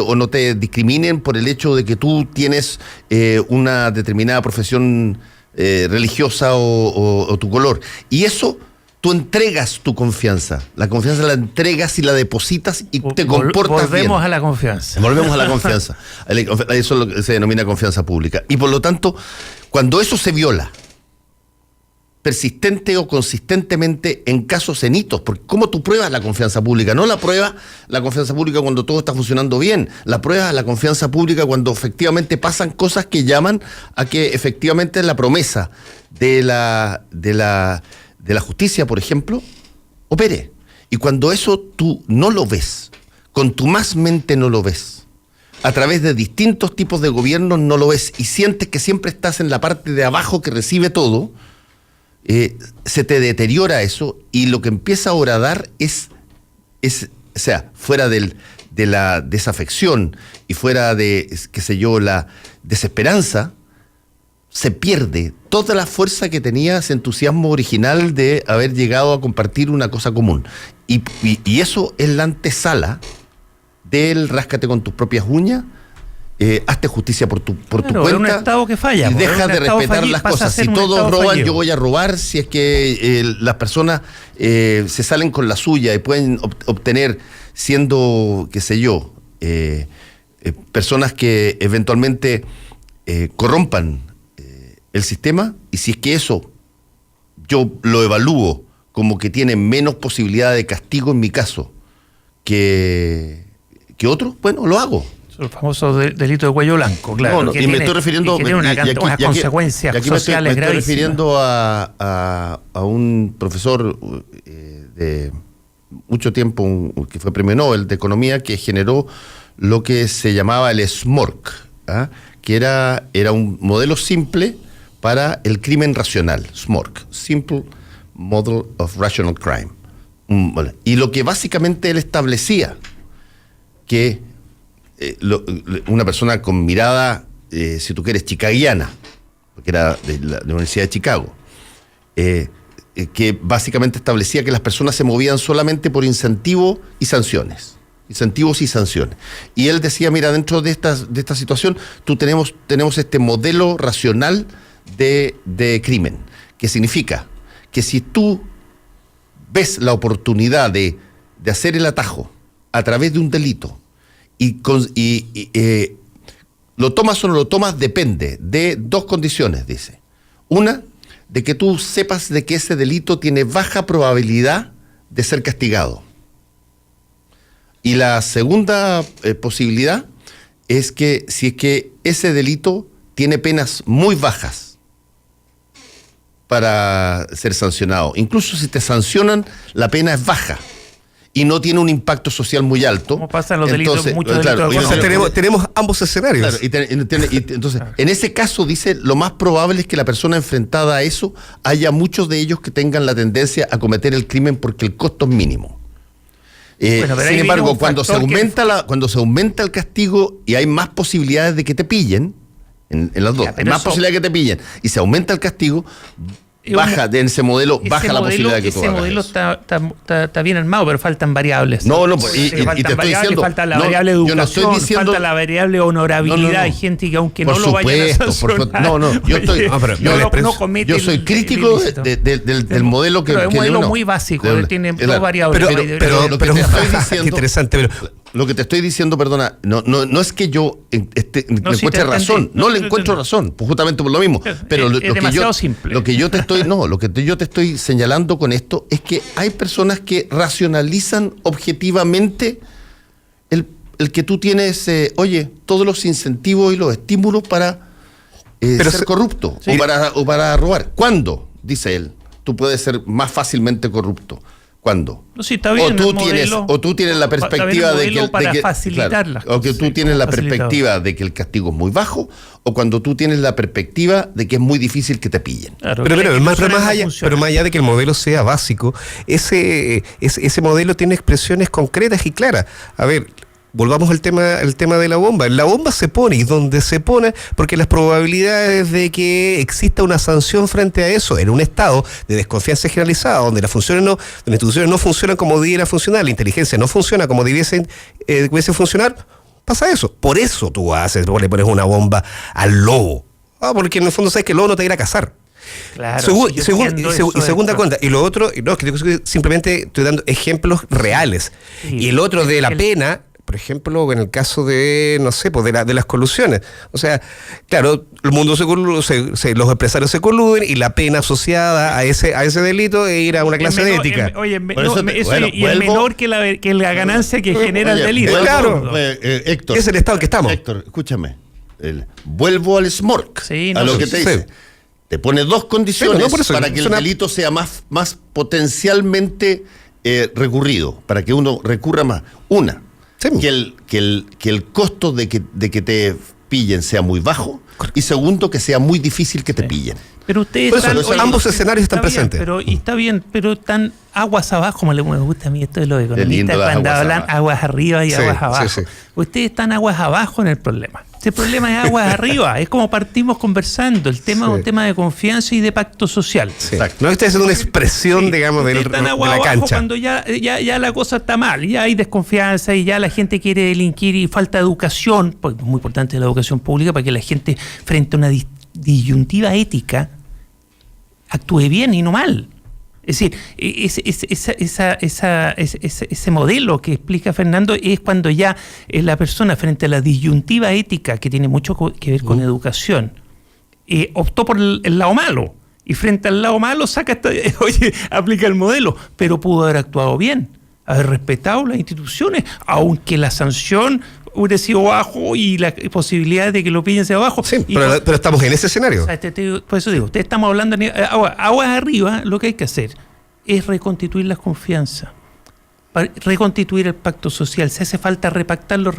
o no te discriminen por el hecho de que tú tienes una determinada profesión religiosa o tu color. Y eso tú entregas tu confianza. La confianza la entregas y la depositas y te comportas bien. Volvemos a la confianza. Volvemos a la confianza. Eso es lo que se denomina confianza pública. Y por lo tanto, cuando eso se viola, persistente o consistentemente en casos en hitos, porque ¿cómo tú pruebas la confianza pública? No la pruebas la confianza pública cuando todo está funcionando bien, la pruebas la confianza pública cuando efectivamente pasan cosas que llaman a que efectivamente la promesa de la justicia, por ejemplo, opere. Y cuando eso tú no lo ves, contumazmente no lo ves, a través de distintos tipos de gobiernos no lo ves y sientes que siempre estás en la parte de abajo que recibe todo, se te deteriora eso y lo que empieza a horadar es o sea, fuera de la desafección y fuera de, qué sé yo, la desesperanza, se pierde toda la fuerza que tenía ese entusiasmo original de haber llegado a compartir una cosa común. Y eso es la antesala del ráscate con tus propias uñas, hazte justicia por tu cuenta. Es un Estado que falla. Y deja de respetar las cosas. Si todos roban, yo voy a robar. Si es que las personas se salen con la suya y pueden obtener, siendo, qué sé yo, personas que eventualmente corrompan el sistema, y si es que eso yo lo evalúo como que tiene menos posibilidad de castigo en mi caso que otros, bueno, lo hago. El famoso delito de cuello blanco, claro. No, y me estoy refiriendo unas consecuencias sociales gravísimas. Me estoy refiriendo a un profesor de mucho tiempo, que fue premio Nobel de Economía, que generó lo que se llamaba el SMORC, que era un modelo simple para el crimen racional, SMORC, Simple Model of Rational Crime. Y lo que básicamente él establecía, que una persona con mirada, si tú quieres, chicaguiana, porque era de la Universidad de Chicago, que básicamente establecía que las personas se movían solamente por incentivos y sanciones. Y él decía, mira, dentro de esta situación, tenemos este modelo racional de crimen, que significa que si tú ves la oportunidad de hacer el atajo a través de un delito, y lo tomas o no lo tomas, depende de dos condiciones, dice. Una, de que tú sepas de que ese delito tiene baja probabilidad de ser castigado. Y la segunda posibilidad es que si es que ese delito tiene penas muy bajas, para ser sancionado. Incluso si te sancionan, la pena es baja y no tiene un impacto social muy alto. Como pasa en los delitos, muchos delitos. O sea, tenemos ambos escenarios. Claro, entonces, en ese caso, dice, lo más probable es que la persona enfrentada a eso, haya muchos de ellos que tengan la tendencia a cometer el crimen porque el costo es mínimo. Sin embargo, cuando se aumenta el castigo y hay más posibilidades de que te pillen, en las dos, hay más posibilidades de que te pillen, y se aumenta el castigo, baja de ese modelo, baja la posibilidad de que tú hagas. Ese modelo está bien armado, pero faltan variables. No, pues, y te estoy diciendo, falta la variable educación, yo no estoy diciendo, falta la variable honorabilidad. Hay gente que aunque no lo vayan a sancionar, yo soy crítico del modelo que... Pero es un modelo muy básico, tiene dos variables. Pero lo que te estoy diciendo... Interesante, pero... Lo que te estoy diciendo, perdona, no es que yo le encuentre razón, no le encuentro razón, pues justamente por lo mismo. Pero es demasiado simple. Lo que yo te estoy señalando con esto es que hay personas que racionalizan objetivamente el que tú tienes, todos los incentivos y los estímulos para ser corrupto o para robar. ¿Cuándo? Dice él, tú puedes ser más fácilmente corrupto. ¿Cuándo? No, sí, está bien, o tú tienes la perspectiva de que facilitarla. Claro, o que tú tienes la perspectiva de que el castigo es muy bajo, o cuando tú tienes la perspectiva de que es muy difícil que te pillen. Claro, pero más allá de que el modelo sea básico, ese modelo tiene expresiones concretas y claras. A ver, volvamos al tema de la bomba. La bomba se pone, y donde se pone, porque las probabilidades de que exista una sanción frente a eso en un estado de desconfianza generalizada, donde las instituciones no funcionan como debieran funcionar, la inteligencia no funciona como debiese funcionar, pasa eso. Por eso tú le pones una bomba al lobo. Porque en el fondo sabes que el lobo no te irá a cazar. Claro, segunda cuenta. Y lo otro, no, es que simplemente estoy dando ejemplos reales. Sí, y el otro de la pena, por ejemplo, en el caso de, no sé, pues de las colusiones. O sea, claro, el mundo los empresarios se coluden y la pena asociada a ese delito es ir a una clase de ética. Es menor que la ganancia que genera el delito. Claro. Héctor, es el estado en que estamos. Héctor, escúchame. Vuelvo al SMORC, a lo que te dice. Te pone dos condiciones para que el delito sea más potencialmente recurrido, para que uno recurra más. Una, que el costo de que te pillen sea muy bajo, y segundo, que sea muy difícil que te pillen. Pero ustedes ambos escenarios están presentes. Está bien, pero están aguas abajo, como me gusta a mí esto de los economistas cuando hablan aguas arriba y aguas abajo. Sí. Ustedes están aguas abajo en el problema. Este problema es aguas arriba, es como partimos conversando. El tema es un tema de confianza y de pacto social. Sí. No está haciendo una expresión, digamos, de la cancha. Cuando ya la cosa está mal, ya hay desconfianza y ya la gente quiere delinquir y falta educación, porque es muy importante la educación pública para que la gente frente a una disyuntiva ética actúe bien y no mal. Es decir, ese modelo que explica Fernando es cuando ya la persona frente a la disyuntiva ética, que tiene mucho que ver con educación, optó por el lado malo, y frente al lado malo aplica el modelo, pero pudo haber actuado bien, haber respetado las instituciones, aunque la sanción hubiera sido bajo y la posibilidad de que lo pillen sea bajo. Sí, pero estamos en ese escenario. O sea, por eso digo, ustedes estamos hablando aguas arriba. Lo que hay que hacer es reconstituir la confianza, reconstituir el pacto social. Si hace falta repactarlo.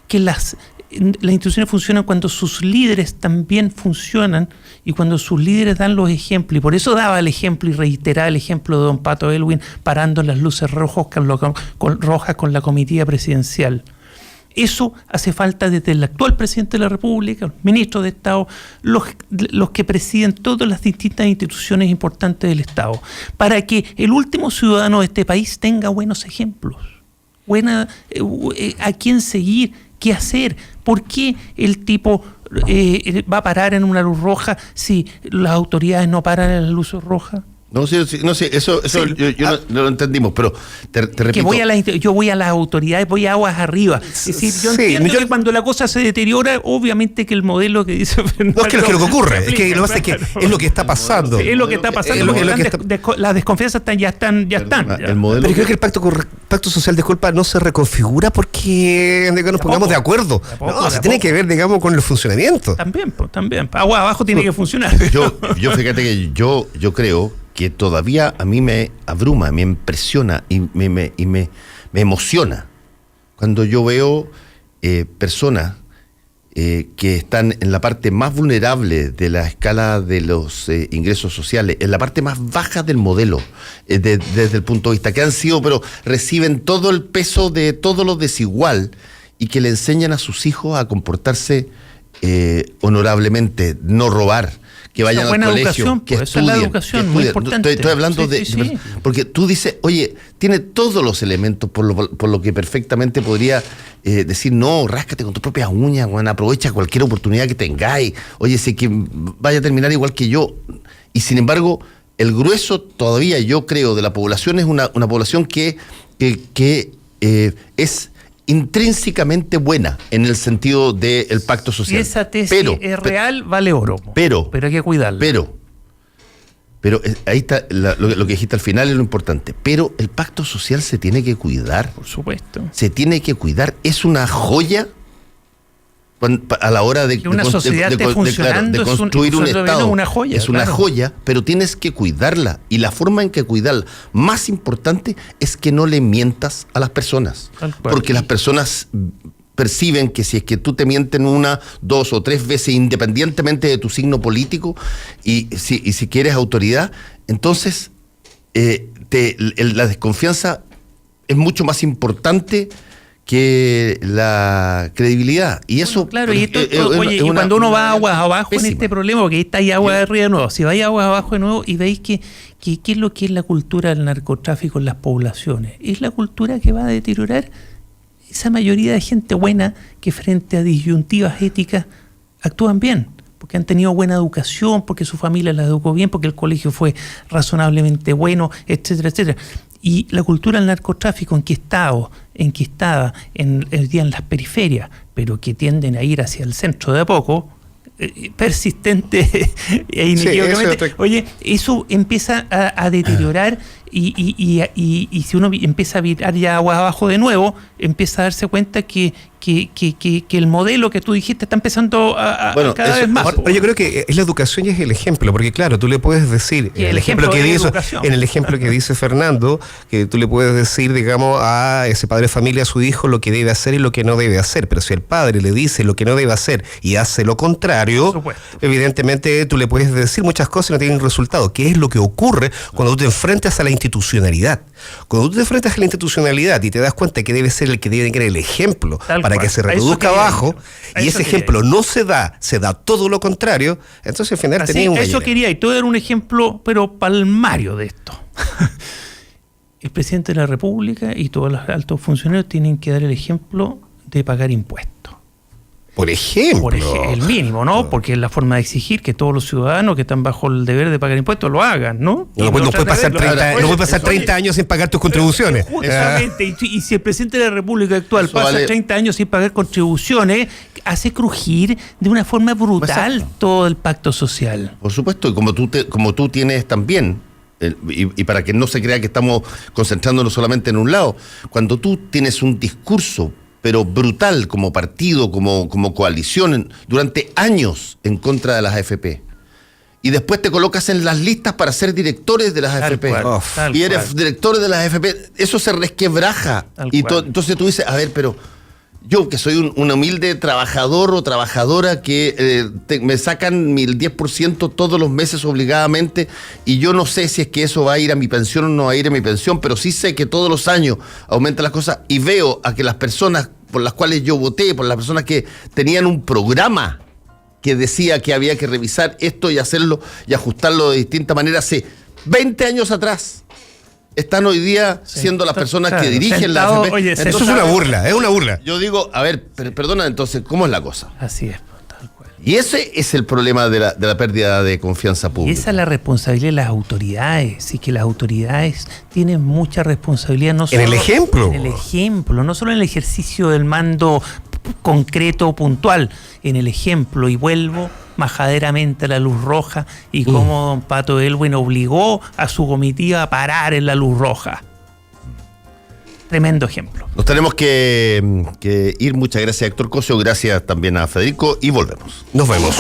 Que las instituciones funcionan cuando sus líderes también funcionan y cuando sus líderes dan los ejemplos. Y por eso daba el ejemplo y reiteraba el ejemplo de don Pato Elwin parando las luces rojas con la comitiva presidencial. Eso hace falta desde el actual presidente de la República, los ministros de Estado, los que presiden todas las distintas instituciones importantes del Estado, para que el último ciudadano de este país tenga buenos ejemplos, a quién seguir, qué hacer, por qué el tipo va a parar en una luz roja si las autoridades no paran en las luces rojas. No sé, eso Sí. yo no lo entendimos, pero te repito. Que yo voy a las autoridades, voy a aguas arriba. Es decir, yo Sí, entiendo yo- que cuando la cosa se deteriora, obviamente que el modelo que dice Fernando... No es que lo que ocurre, es que lo que pasa es que Claro. es lo que está pasando. Sí, es lo que está pasando, porque las desconfianzas ya están. El modelo. Pero creo que el pacto social, disculpa, no se reconfigura porque nos pongamos de acuerdo. poco, No, se tiene que ver, digamos, con el funcionamiento. También. Agua abajo tiene que funcionar. Yo fíjate que yo creo que todavía a mí me abruma, me impresiona y me emociona cuando yo veo personas que están en la parte más vulnerable de la escala de los ingresos sociales, en la parte más baja del modelo, desde el punto de vista, que han sido, pero reciben todo el peso de todo lo desigual y que le enseñan a sus hijos a comportarse honorablemente, no robar, que vayan buena al colegio, educación, que pues, esa es la estudien, educación, que muy estudien. importante. Estoy hablando Sí. porque tú dices, oye, tiene todos los elementos por lo que perfectamente podría decir, no, ráscate con tus propias uñas, bueno, aprovecha cualquier oportunidad que tengáis, oye, sé que vaya a terminar igual que yo. Y sin embargo, el grueso todavía, yo creo, de la población es una población que es intrínsecamente buena en el sentido del pacto Si social. esa tesis es real, vale oro. Pero hay que cuidarla. Pero ahí está lo que dijiste al final es lo importante. Pero el pacto social se tiene que cuidar. Por supuesto. Se tiene que cuidar. Es una joya a la hora de que una sociedad esté funcionando de construir un Estado. Es una joya. Es una joya, pero tienes que cuidarla. Y la forma en que cuidarla, más importante, es que no le mientas a las personas. Tal cual. Porque las personas perciben que si es que tú te mienten 1, 2 o 3 veces independientemente de tu signo político y si quieres autoridad, entonces la desconfianza es mucho más importante que la credibilidad. Y eso... Claro, y cuando uno va aguas abajo pésima. En este problema, porque ahí está ahí aguas arriba de nuevo, si vais aguas abajo de nuevo y veis que qué es lo que es la cultura del narcotráfico en las poblaciones, es la cultura que va a deteriorar esa mayoría de gente buena que frente a disyuntivas éticas actúan bien, porque han tenido buena educación, porque su familia la educó bien, porque el colegio fue razonablemente bueno, etcétera, etcétera. Y la cultura del narcotráfico enquistada en las periferias, pero que tienden a ir hacia el centro de a poco, persistente e inequívocamente, eso empieza a deteriorar y si uno empieza a virar ya aguas abajo de nuevo, empieza a darse cuenta que el modelo que tú dijiste está empezando a cada vez más. Yo creo que es la educación y es el ejemplo, porque claro, tú le puedes decir, en el ejemplo que dice Fernando, que tú le puedes decir, digamos, a ese padre de familia, a su hijo, lo que debe hacer y lo que no debe hacer, pero si el padre le dice lo que no debe hacer y hace lo contrario, evidentemente tú le puedes decir muchas cosas y no tienen resultado. ¿Qué es lo que ocurre cuando tú te enfrentas a la institucionalidad? Cuando tú te enfrentas a la institucionalidad y te das cuenta que debe ser el que debe tener el ejemplo para que se reproduzca abajo, y ese ejemplo no se da todo lo contrario, entonces al final tenés un eso gallinero. quería, y te voy a dar un ejemplo, pero palmario de esto. El presidente de la República y todos los altos funcionarios tienen que dar el ejemplo de pagar impuestos. Por ejemplo. El mínimo, ¿no? Porque es la forma de exigir que todos los ciudadanos que están bajo el deber de pagar impuestos lo hagan, ¿no? No puede pasar 30 años sin pagar tus contribuciones. Justamente, y si el presidente de la República actual pasa 30 años sin pagar contribuciones, hace crujir de una forma brutal todo el pacto social. Por supuesto, y como tú tienes también, y para que no se crea que estamos concentrándonos solamente en un lado, cuando tú tienes un discurso pero brutal como partido, como coalición, durante años en contra de las AFP. Y después te colocas en las listas para ser directores de las AFP. Y eres director de las AFP, eso se resquebraja. Y entonces tú dices, a ver, pero yo que soy un humilde trabajador o trabajadora que me sacan el 10% todos los meses obligadamente y yo no sé si es que eso va a ir a mi pensión o no va a ir a mi pensión, pero sí sé que todos los años aumentan las cosas y veo a que las personas por las cuales yo voté, por las personas que tenían un programa que decía que había que revisar esto y hacerlo y ajustarlo de distinta manera hace 20 años atrás, están hoy día siendo las personas que dirigen la AFP. Oye, eso es una burla, es una burla. Yo digo, a ver, perdona, entonces, ¿cómo es la cosa? Así es, tal cual. Y ese es el problema de la pérdida de confianza Y pública. esa es la responsabilidad de las autoridades. Sí, que las autoridades tienen mucha responsabilidad. No solo el ejemplo. En el ejemplo, no solo en el ejercicio del mando concreto o puntual, en el ejemplo. Y vuelvo majaderamente a la luz roja y cómo don Pato Elwin obligó a su comitiva a parar en la luz roja. Tremendo ejemplo. Nos tenemos que ir. Muchas gracias, Héctor Cosio. Gracias también a Federico y volvemos. Nos vemos.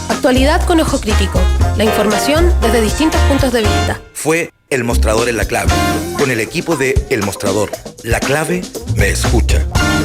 Actualidad con ojo crítico. La información desde distintos puntos de vista. Fue El Mostrador en la Clave, con el equipo de El Mostrador. La Clave me escucha.